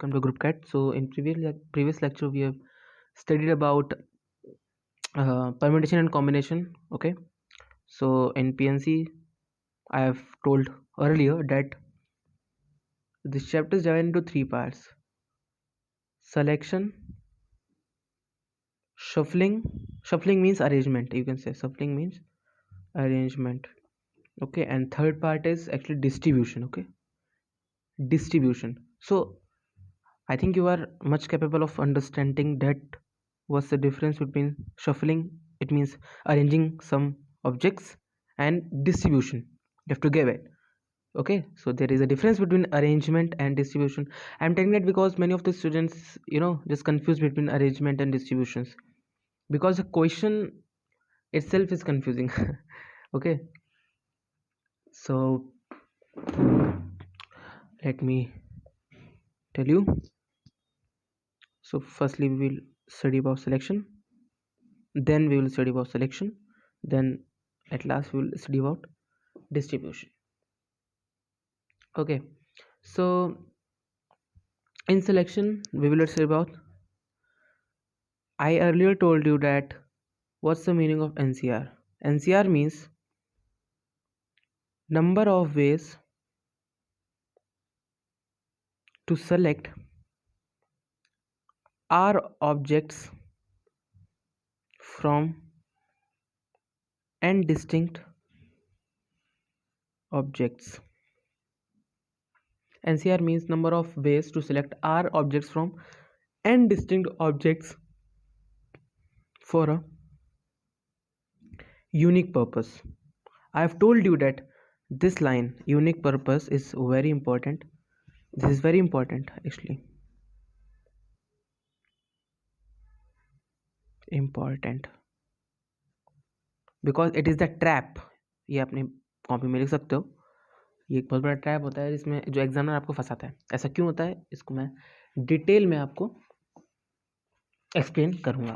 welcome to Group Cat. So in previous lecture we have studied about permutation and combination. Okay, so in PNC I have told earlier that this chapter is divided into three parts: selection, shuffling. Shuffling means arrangement. You can say shuffling means arrangement. Okay, and third part is actually distribution. Okay, distribution. So I think you are much capable of understanding that what's the difference between shuffling, it means arranging some objects, and distribution. You have to give it. Okay, so there is a difference between arrangement and distribution. I'm telling that because many of the students, just confuse between arrangement and distributions because the question itself is confusing. Okay, so let me tell you. So firstly we will study about selection, then we will study about selection, then at last we will study about distribution. Okay, so in selection we will study about, I earlier told you that what's the meaning of NCR. NCR means number of ways to select R objects from n distinct objects. NCR means number of ways to select R objects from n distinct objects for a unique purpose. I have told you that this line, unique purpose, is very important. This is very important actually. Important because it is the trap. ये अपनी copy में लिख सकते हो. ये एक बहुत बड़ा ट्रैप होता है जिसमें जो एग्जामिनर आपको फंसाता है. ऐसा क्यों होता है इसको मैं डिटेल में आपको एक्सप्लेन करूँगा.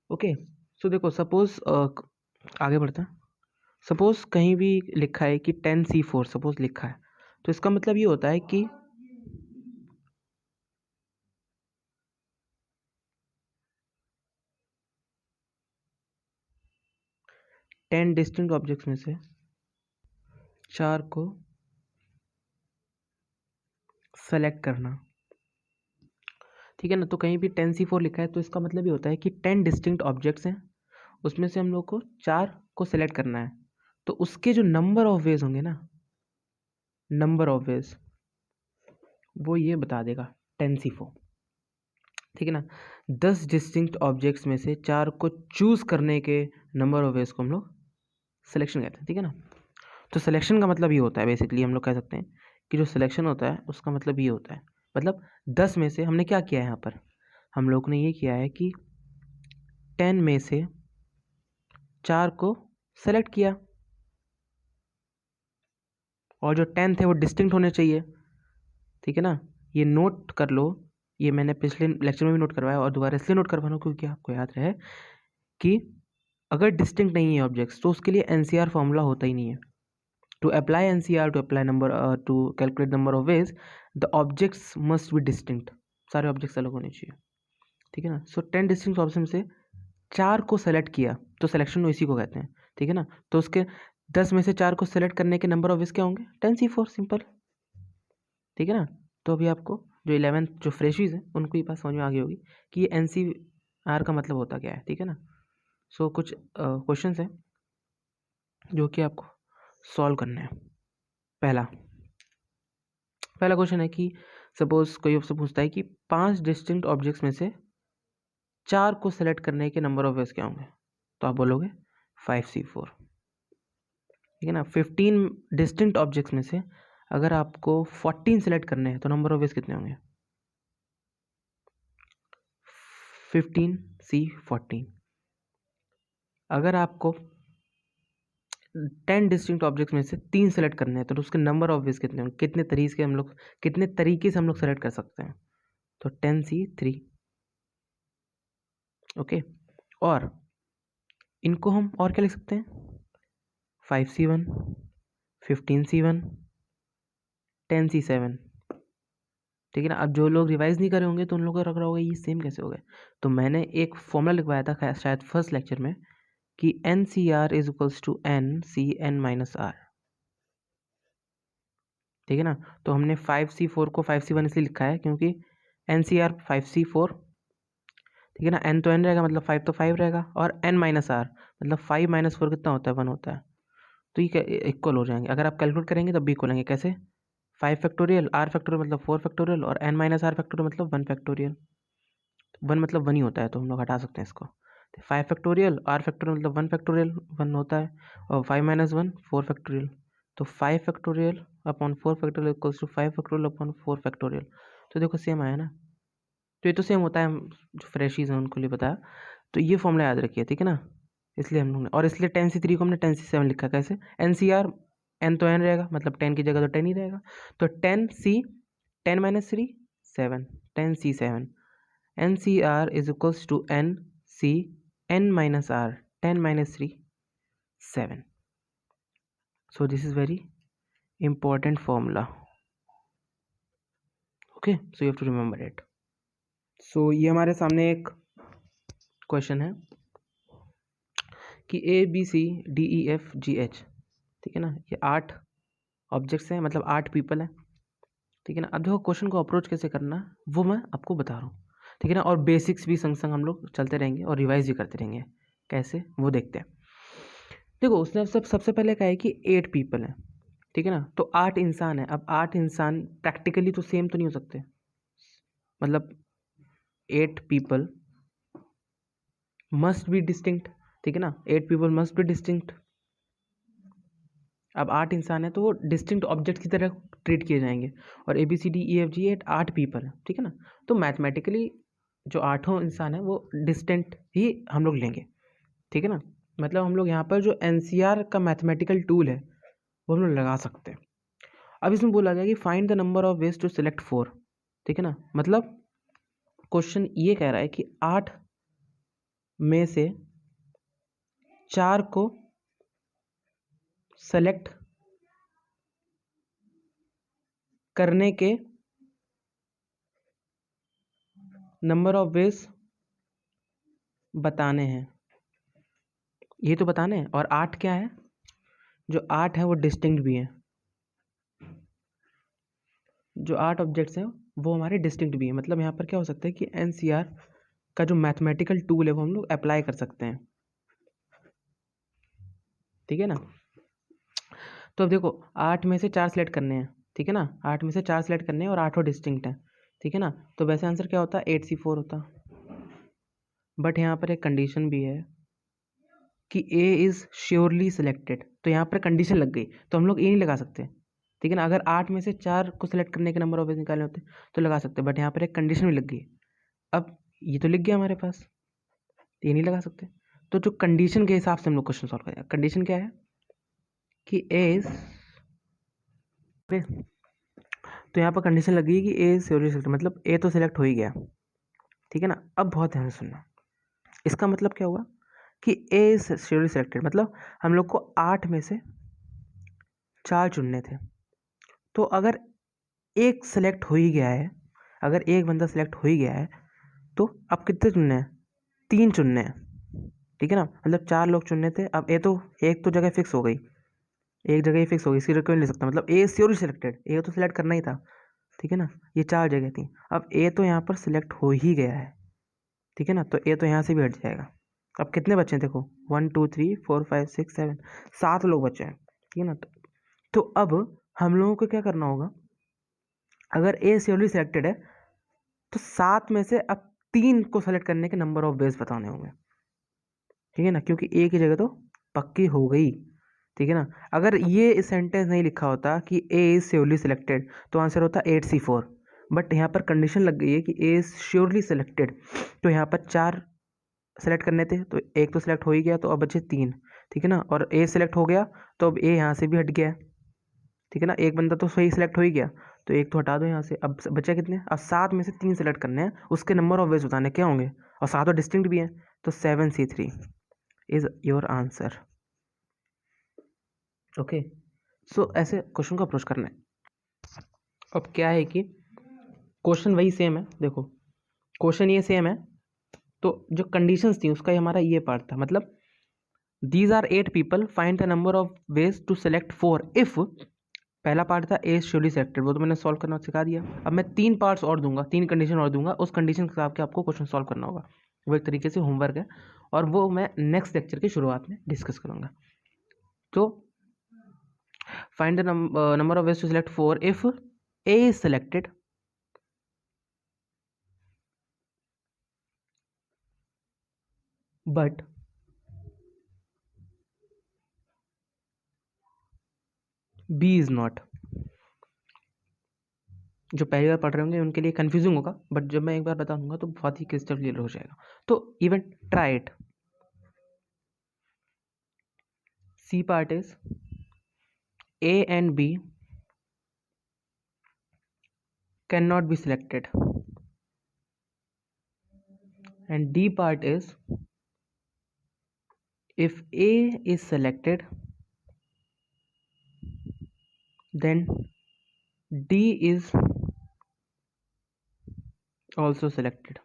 ओके, सो देखो सपोज आगे बढ़ते हैं. सपोज कहीं भी लिखा है कि 10C4 सपोज लिखा है, तो इसका मतलब ये होता है कि टेन डिस्टिंक्ट ऑब्जेक्ट्स में से 4 को सेलेक्ट करना. ठीक है ना. तो कहीं भी 10C4 लिखा है तो इसका मतलब ये होता है कि 10 डिस्टिंक्ट ऑब्जेक्ट्स हैं, उसमें से हम लोग को 4 को सेलेक्ट करना है. तो उसके जो नंबर ऑफ वेज होंगे ना, नंबर ऑफ वेज वो ये बता देगा 10C4. ठीक है ना. 10 डिस्टिंक्ट ऑब्जेक्ट्स में से 4 को चूज करने के नंबर ऑफ वेज को हम लोग सिलेक्शन कहते हैं. ठीक है ना. तो सिलेक्शन का मतलब ये होता है, बेसिकली हम लोग कह सकते हैं कि जो सिलेक्शन होता है उसका मतलब ये होता है, मतलब 10 में से हमने क्या किया है, यहाँ पर हम लोग ने ये किया है कि 10 में से 4 को सेलेक्ट किया, और जो 10 थे वो डिस्टिंक्ट होने चाहिए. ठीक है ना. ये नोट कर लो, ये मैंने पिछले लेक्चर में भी नोट करवाया और दोबारा इसलिए नोट करवा रहा हूँ क्योंकि आपको याद रहे कि अगर डिस्टिंक्ट नहीं है ऑब्जेक्ट्स तो उसके लिए एनसीआर फॉर्मूला होता ही नहीं है. To apply NCR, to apply number, to calculate number of ways, the objects must be distinct. सारे ऑब्जेक्ट्स अलग होने चाहिए. ठीक है ना. सो 10 डिस्टिंक्ट ऑप्शन से 4 को सेलेक्ट किया तो सिलेक्शन इसी को कहते हैं. ठीक है ना. तो उसके 10 में से 4 को सेलेक्ट करने के नंबर ऑफ वेज क्या होंगे, 10C4 सिंपल. ठीक है ना. तो अभी आपको जो 11th जो फ्रेशीज हैं उनको ये बात समझ में आ गई होगी कि ये NCR का मतलब होता क्या है. ठीक है ना. सो कुछ क्वेश्चंस हैं जो कि आपको सॉल्व करना है. पहला क्वेश्चन है कि सपोज कोई आपसे पूछता है कि 5 डिस्टिंक्ट ऑब्जेक्ट्स में से 4 को सेलेक्ट करने के नंबर ऑफ वेज क्या होंगे, तो आप बोलोगे 5C4. ठीक है ना. 15 डिस्टिंक्ट ऑब्जेक्ट्स में से अगर आपको 14 सेलेक्ट करने हैं तो नंबर ऑफ वेज कितने होंगे, 15C14. अगर आपको 10 डिस्टिंक्ट ऑब्जेक्ट्स में से 3 सेलेक्ट करने हैं तो उसके नंबर ऑफ वेज कितने होंगे, कितने तरीके से हम लोग सेलेक्ट कर सकते हैं, तो 10C3. ओके. और इनको हम और क्या लिख सकते हैं, 5C1, 15C1, 10C7. ठीक है ना। अब जो लोग रिवाइज नहीं करे होंगे तो उन लोगों को लग रहा होगा ये सेम कैसे हो गए। तो मैंने एक फॉर्मूला लिखवाया था शायद फर्स्ट लेक्चर में कि NCR is equals to NCN minus R। ठीक है ना। तो हमने 5C4 को 5C1 इसलिए लिखा है क्योंकि NCR 5C4, ठीक है ना। n तो n रहेगा मतलब 5 तो 5 रहेगा, और n माइनस आर मतलब 5 माइनस 4 कितना होता है, 1 होता है। तो ये इक्वल हो जाएंगे। अगर आप कैलकुलेट करेंगे तब भी इक्वल होंगे। कैसे? 5 फैक्टोरियल आर फैक्टोरियल मतलब 4 फैक्टोरियल, और n माइनस आर फैक्टोरियल मतलब 1 फैक्टोरियल। 1 मतलब 1 ही होता है, तो हम लोग हटा सकते हैं इसको। 5 फैक्टोरियल आर फैक्टोरियल मतलब 1 फैक्टोरियल 1 होता है, और 5 माइनस 1 4 फैक्टोरियल। तो 5 factorial upon 4 factorial equals to 5 factorial upon 4 factorial. तो देखो सेम आया ना। तो ये तो सेम होता है, जो फ्रेशीज हैं उनको लिए बताया। तो ये फॉर्मूला याद रखिए, ठीक है ना। इसलिए हम लोग ने, और इसलिए 10C3 को हमने 10C7 लिखा। कैसे? NCR n तो n रहेगा मतलब 10 की जगह तो 10 ही रहेगा। तो 10C 10 minus 3 7 10C7 NCR is equals to NC n minus R 10 minus 3 7। So this is very important formula. Okay, so you have to remember it. सो ये हमारे सामने एक क्वेश्चन है कि ABCDEFGH, ठीक है ना। ये 8 ऑब्जेक्ट्स हैं, मतलब 8 पीपल हैं, ठीक है ना। अब देखो क्वेश्चन को अप्रोच कैसे करना वो मैं आपको बता रहा हूँ, ठीक है ना। और बेसिक्स भी संग संग हम लोग चलते रहेंगे और रिवाइज भी करते रहेंगे। कैसे वो देखते हैं। देखो उसने सबसे पहले कहा है कि 8 पीपल हैं, ठीक है ना। तो 8 इंसान है। अब 8 इंसान प्रैक्टिकली तो सेम तो नहीं हो सकते, मतलब 8 पीपल मस्ट बी डिस्टिंक्ट, ठीक है ना। 8 पीपल मस्ट बी डिस्टिंक्ट। अब 8 इंसान है तो वो डिस्टिंक्ट ऑब्जेक्ट की तरह ट्रीट किए जाएंगे। और ABCDEFG 8 पीपल है, ठीक है ना। तो मैथमेटिकली जो 8 इंसान है वो डिस्टिंक्ट ही हम लोग लेंगे, ठीक है ना। मतलब हम लोग यहाँ पर जो NCR का मैथमेटिकल टूल है वो हम लोग लगा सकते हैं। अब इसमें बोला गया कि find the number of ways to select 4, ठीक है ना। मतलब क्वेश्चन ये कह रहा है कि 8 में से 4 को सेलेक्ट करने के नंबर ऑफ वेज बताने हैं, ये तो बताने हैं। और 8 क्या है, जो 8 है वो डिस्टिंक्ट भी है। जो 8 ऑब्जेक्ट्स हैं वो हमारे डिस्टिंक्ट भी है। मतलब यहाँ पर क्या हो सकता है कि NCR का जो मैथमेटिकल टूल है वो हम लोग अप्लाई कर सकते हैं, ठीक है ना। तो अब देखो 8 में से 4 सेलेक्ट करने हैं, ठीक है ना। 8 में से 4 सेलेक्ट करने हैं और 8 डिस्टिंक्ट हैं, ठीक है ना। तो वैसे आंसर क्या होता? 8C4 होता। बट यहाँ पर एक कंडीशन भी है कि A इज़ श्योरली सिलेक्टेड। तो यहाँ पर कंडीशन लग गई, तो हम लोग A नहीं लगा सकते, ठीक है ना। अगर 8 में से 4 को सिलेक्ट करने के नंबर ऑफ वेज निकालने होते तो लगा सकते, बट यहाँ पर एक कंडीशन भी लग गई। अब ये तो लिख गया हमारे पास, ये नहीं लगा सकते। तो जो कंडीशन के हिसाब से हम लोग क्वेश्चन सॉल्व करेंगे। कंडीशन क्या है कि A इज, तो यहाँ पर कंडीशन लग गई कि A इज श्योरली सिलेक्टेड, मतलब A तो सिलेक्ट हो ही गया, ठीक है ना। अब बहुत ध्यान से सुनना, इसका मतलब क्या हुआ कि A इज श्योरली सिलेक्टेड, मतलब हम लोग को 8 में से 4 चुनने थे। तो अगर एक सेलेक्ट हो ही गया है, अगर एक बंदा सेलेक्ट हो ही गया है, तो अब कितने चुनने हैं? 3 चुनने हैं, ठीक है ना। मतलब 4 लोग चुनने थे। अब एक तो जगह फिक्स हो गई, एक जगह ही फिक्स हो गई, इसकी कोई नहीं ले सकता। मतलब ए श्योरली सिलेक्टेड, ए तो सिलेक्ट करना ही था, ठीक है ना। ये 4 जगह थी, अब ए तो यहाँ पर सिलेक्ट हो ही गया है, ठीक है ना। तो ए तो यहाँ से भी हट जाएगा। अब कितने बचे हैं देखो, 1 2 3 4 5 6 7 7 लोग बचे हैं, ठीक है ना। तो अब हम लोगों को क्या करना होगा, अगर ए श्योरली सिलेक्टेड है तो 7 में से अब 3 को सेलेक्ट करने के नंबर ऑफ वेज बताने होंगे, ठीक है ना। क्योंकि ए की जगह तो पक्की हो गई, ठीक है ना। अगर ये सेंटेंस नहीं लिखा होता कि ए इज श्योरली सिलेक्टेड तो आंसर होता 8C4। बट यहाँ पर कंडीशन लग गई है कि ए इज श्योरली सिलेक्टेड, तो यहाँ पर 4 सेलेक्ट करने थे, तो एक तो सेलेक्ट हो ही गया, तो अब बचे 3, ठीक है ना। और ए सेलेक्ट हो गया तो अब ए यहाँ से भी हट गया, ठीक है ना। एक बंदा तो सही सेलेक्ट हो ही गया, तो एक तो हटा दो यहाँ से। अब बचे कितने? अब 7 में से 3 सेलेक्ट करने हैं, उसके नंबर ऑफ वेज बताने क्या होंगे, और 7 तो डिस्टिंक्ट भी हैं, तो 7C3 is your answer. Okay, so ऐसे क्वेश्चन को अप्रोच करना है। अब क्या है कि क्वेश्चन वही सेम है, देखो क्वेश्चन ये सेम है, तो जो कंडीशंस थी उसका ही हमारा ये पार्ट था, मतलब these are 8 people, find the number of ways to select 4 if, पहला पार्ट था ए श्योरली सेलेक्टेड, वो तो मैंने सॉल्व करना सिखा दिया। अब मैं 3 पार्ट्स और दूंगा, 3 कंडीशन और दूंगा, उस कंडीशन के हिसाब के आपको क्वेश्चन सॉल्व करना होगा। वो एक तरीके से होमवर्क है और वो मैं नेक्स्ट लेक्चर की शुरुआत में डिस्कस करूंगा। तो find the number of ways to select 4 if A is selected, but B is not. जो पहली बार पढ़ रहे होंगे उनके लिए कंफ्यूजिंग होगा, बट जब मैं एक बार बता दूंगा तो बहुत ही क्रिस्टल क्लियर हो जाएगा। तो even try it. C part is A and B can not be selected, and D part is if A is selected then D is also selected.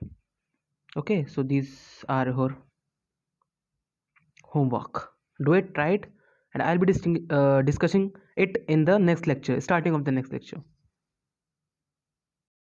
Okay, so these are your homework. Do it, try it, and I'll be discussing it in the next lecture, starting of the next lecture.